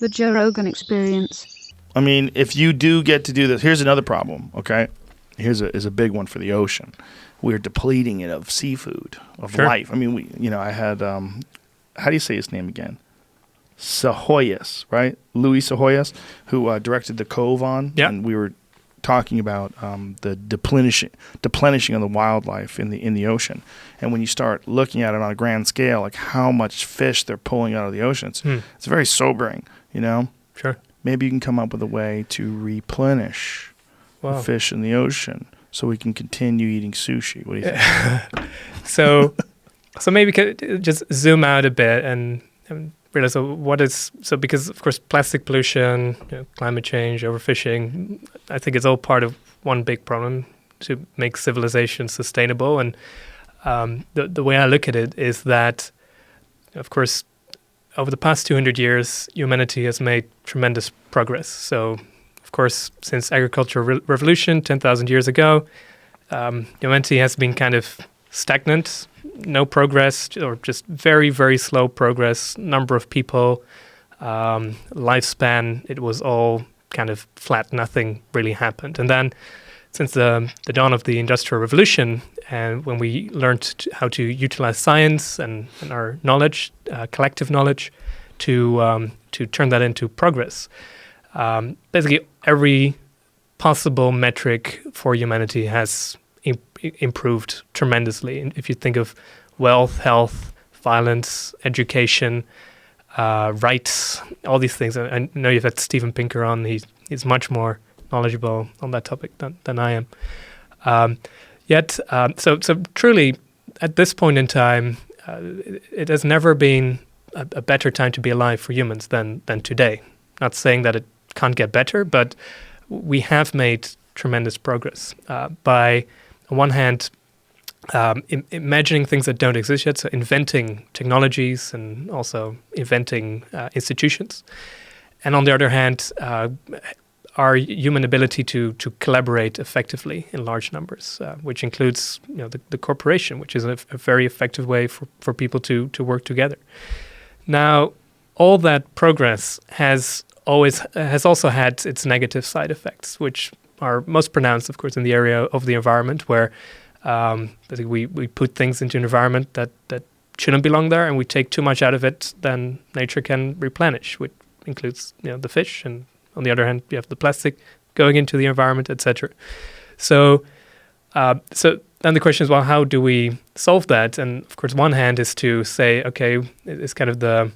The Joe Rogan Experience. I mean, if you do get to do this, here's another problem, okay? Here's a big one for the ocean. We're depleting it of seafood, of life. I mean, I had, how do you say his name again? Sahoyas, right? Louis Sahoyas, who directed The Cove on. Yeah. And we were talking about the deplenishing of the wildlife in the ocean. And when you start looking at it on a grand scale, like how much fish they're pulling out of the oceans, it's very sobering, Sure. Maybe you can come up with a way to replenish the fish in the ocean so we can continue eating sushi. What do you think? So maybe just zoom out a bit and realize because of course plastic pollution, climate change, overfishing, I think it's all part of one big problem to make civilization sustainable. And the way I look at it is that, of course, over the past 200 years, humanity has made tremendous progress. So, of course, since agricultural revolution 10,000 years ago, humanity has been kind of stagnant, no progress, or just very, very slow progress. Number of people, lifespan, it was all kind of flat. Nothing really happened. And then since the dawn of the Industrial Revolution, and when we learned how to utilize science and our knowledge, collective knowledge, to turn that into progress, basically every possible metric for humanity has improved tremendously. And if you think of wealth, health, violence, education, rights, all these things. I know you've had Steven Pinker on. He's much more knowledgeable on that topic than I am. So truly, at this point in time, it has never been a better time to be alive for humans than today. Not saying that it can't get better, but we have made tremendous progress by, on one hand, imagining things that don't exist yet, so inventing technologies and also inventing institutions. And on the other hand, our human ability to collaborate effectively in large numbers, which includes the corporation, which is a very effective way for people to work together. Now, all that progress has also had its negative side effects, which are most pronounced, of course, in the area of the environment, where we put things into an environment that shouldn't belong there, and we take too much out of it, then nature can replenish, which includes the fish, and on the other hand, you have the plastic going into the environment, etc. So then the question is, well, how do we solve that? And of course, one hand is to say, okay, it's kind of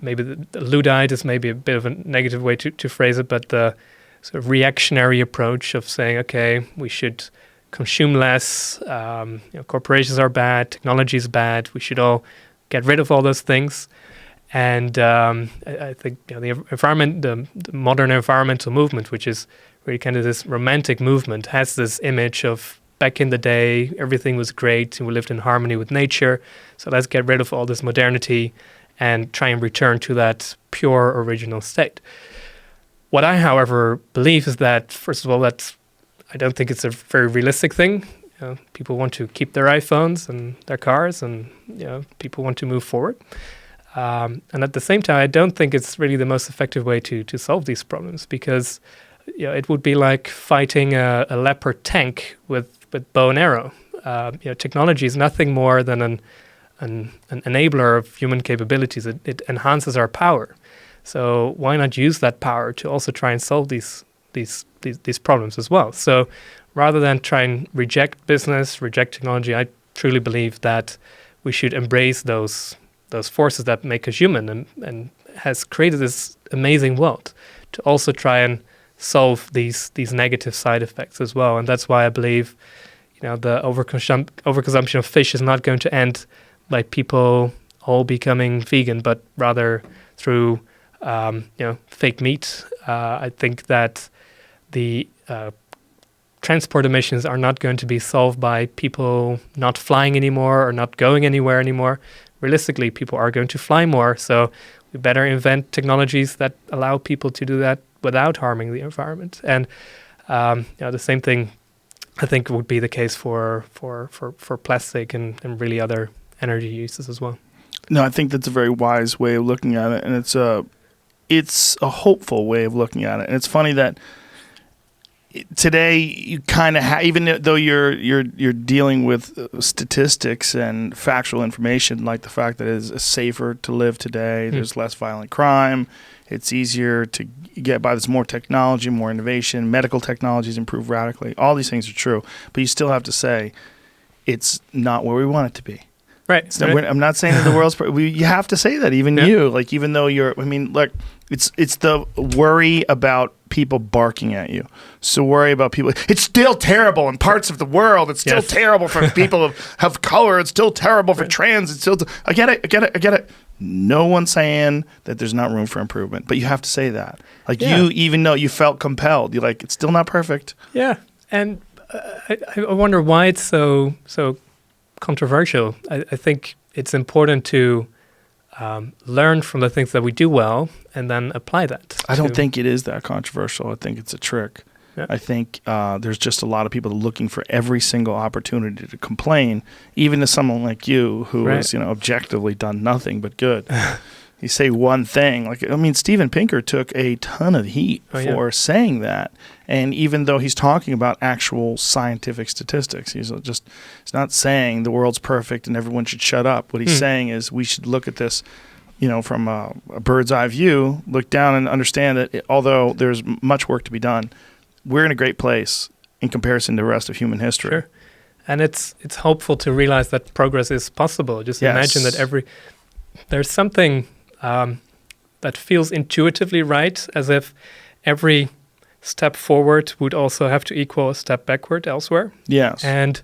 maybe the Luddite is maybe a bit of a negative way to phrase it, but the sort of reactionary approach of saying, okay, we should consume less, corporations are bad, technology is bad, we should all get rid of all those things. And I think the environment, the modern environmental movement, which is really kind of this romantic movement, has this image of back in the day, everything was great and we lived in harmony with nature. So let's get rid of all this modernity and try and return to that pure original state. What I, however, believe is that, first of all, I don't think it's a very realistic thing. People want to keep their iPhones and their cars, and people want to move forward. And at the same time, I don't think it's really the most effective way to solve these problems, because it would be like fighting a leopard tank with bow and arrow. Technology is nothing more than an enabler of human capabilities. It enhances our power. So why not use that power to also try and solve these problems as well? So rather than try and reject business, reject technology, I truly believe that we should embrace those forces that make us human and has created this amazing world to also try and solve these negative side effects as well. And that's why I believe the overconsumption of fish is not going to end by people all becoming vegan, but rather through fake meat. I think that the transport emissions are not going to be solved by people not flying anymore or not going anywhere anymore. Realistically, people are going to fly more, so we better invent technologies that allow people to do that without harming the environment. And the same thing, I think, would be the case for plastic and really other energy uses as well. No, I think that's a very wise way of looking at it, and it's a hopeful way of looking at it. And it's funny that today you kind of even though you're dealing with statistics and factual information, like the fact that it's safer to live today, there's less violent crime, it's easier to get by, there's more technology, more innovation, medical technologies improve radically. All these things are true, but you still have to say it's not where we want it to be. Right. I'm not saying that the world's. You have to say that, even you. Like, even though you're. I mean, look, it's the worry about people barking at you. So worry about people. It's still terrible in parts of the world. It's still terrible for people of color. It's still terrible for trans. It's still. I get it. No one's saying that there's not room for improvement, but you have to say that. Like you, even though you felt compelled, you're like, it's still not perfect. Yeah, and I wonder why it's so controversial. I think it's important to learn from the things that we do well and then apply that. I don't think it is that controversial. I think it's a trick. Yeah. I think there's just a lot of people looking for every single opportunity to complain, even to someone like you who has, objectively done nothing but good. You say one thing, like, I mean, Steven Pinker took a ton of heat for saying that. And even though he's talking about actual scientific statistics, he's not saying the world's perfect and everyone should shut up. What he's saying is we should look at this, from a bird's eye view, look down and understand that although there's much work to be done, we're in a great place in comparison to the rest of human history. Sure. And it's hopeful to realize that progress is possible. Just imagine that there's something that feels intuitively right, as if every step forward would also have to equal a step backward elsewhere. Yes. And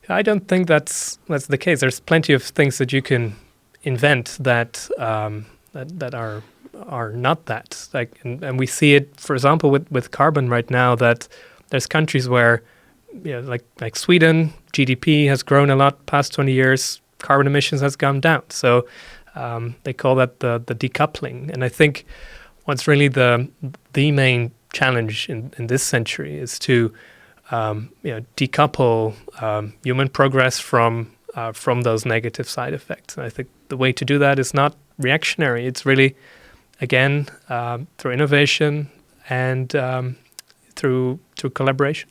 I don't think that's the case. There's plenty of things that you can invent that are not that. Like, and we see it, for example, with carbon right now, that there's countries where, like Sweden, GDP has grown a lot past 20 years, carbon emissions has gone down. So they call that the decoupling. And I think what's really the main challenge in this century is to decouple human progress from those negative side effects. And I think the way to do that is not reactionary. It's really, again, through innovation and through collaboration.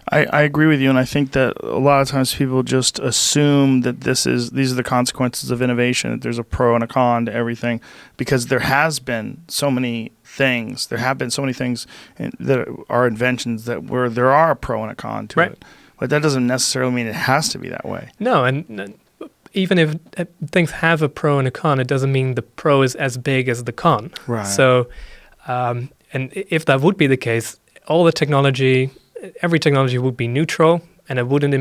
I agree with you, and I think that a lot of times people just assume that these are the consequences of innovation, that there's a pro and a con to everything, because there have been so many things that are inventions where there are a pro and a con to it. But that doesn't necessarily mean it has to be that way. No, and even if things have a pro and a con, it doesn't mean the pro is as big as the con. Right. So, and if that would be the case, every technology would be neutral, and it wouldn't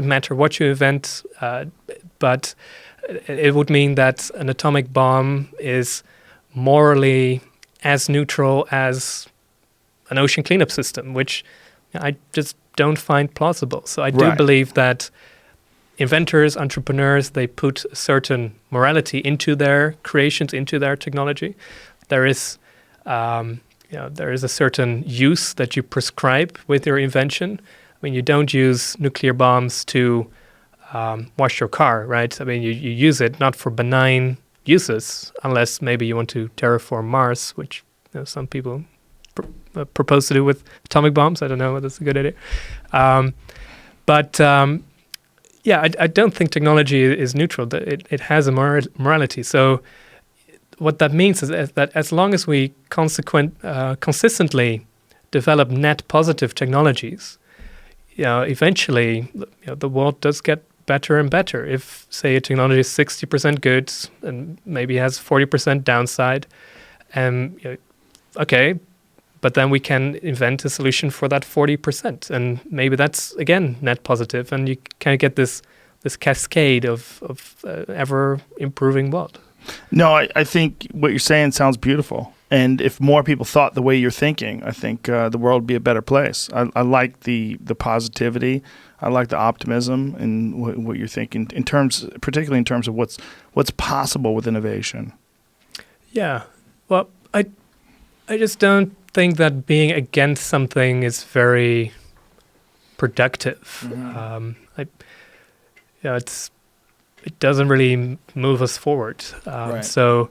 matter what you invent, but it would mean that an atomic bomb is morally as neutral as an ocean cleanup system, which I just don't find plausible. So I do believe that inventors, entrepreneurs, they put a certain morality into their creations, into their technology. There is a certain use that you prescribe with your invention. I mean, you don't use nuclear bombs to wash your car, right? I mean, you use it not for benign uses, unless maybe you want to terraform Mars, which some people propose to do with atomic bombs. I don't know whether that's a good idea. I don't think technology is neutral. It has a morality. So what that means is that as long as we consistently develop net positive technologies, eventually the world does get better and better. If, say, a technology is 60% good and maybe has 40% downside, okay, but then we can invent a solution for that 40%, and maybe that's again net positive, and you kind of get this cascade of ever improving world. No, I think what you're saying sounds beautiful. And if more people thought the way you're thinking, I think the world would be a better place. I like the positivity. I like the optimism in what you're thinking, particularly in terms of what's possible with innovation. Yeah. Well, I just don't think that being against something is very productive. Mm-hmm. it doesn't really move us forward. Right. So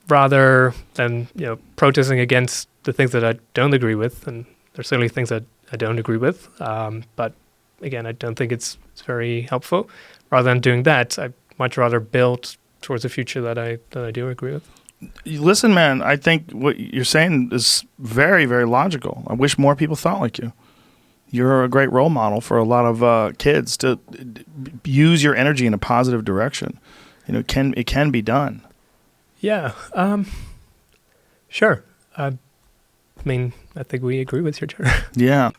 rather than protesting against the things that I don't agree with, and there's certainly things that I don't agree with, but again, I don't think it's very helpful. Rather than doing that, I much rather build towards a future that I do agree with. Listen, man, I think what you're saying is very, very logical. I wish more people thought like you. You're a great role model for a lot of kids to use your energy in a positive direction. It can be done. Yeah, sure. I mean, I think we agree with your turn. Yeah.